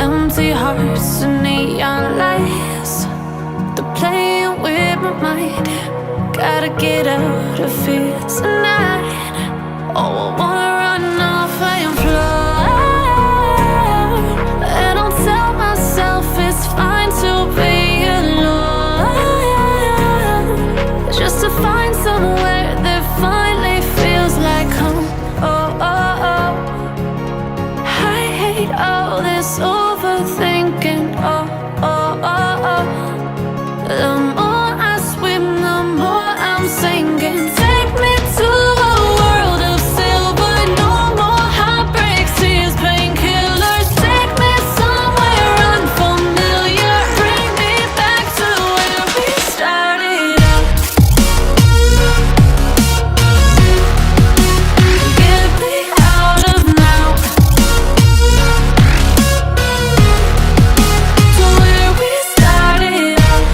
Empty hearts and neon lights, they're playing with my mind. Gotta get out of here tonight. Oh, I wanna run off and fly. And I'll tell myself it's fine to be alone, just to find somewhere that finally feels like home. Oh, oh, oh. I hate all this overthinking. Oh, oh, oh, oh. The more I swim, the more I'm sinking. Take me to a world of silver. No more heartbreaks, tears, painkillers. Take me somewhere unfamiliar. Bring me back to where we started out. Get me out of now, to where we started out.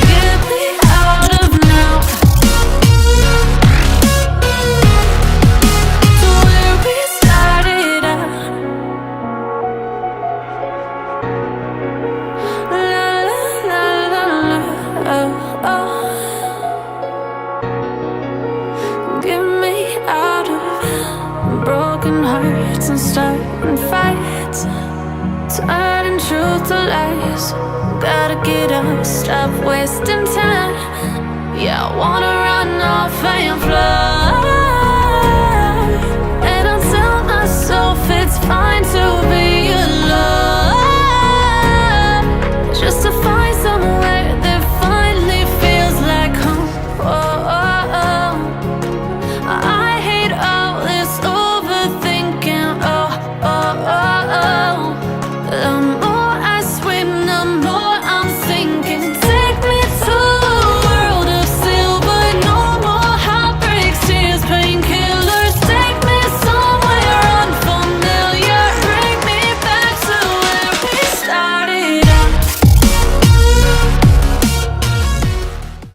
Get me out of now, to where we started out. La la la la la, oh, oh. Get me out of broken hearts and starting fights, turning truth to lies. Gotta get up, stop wasting time. Yeah, I wanna run off and fly.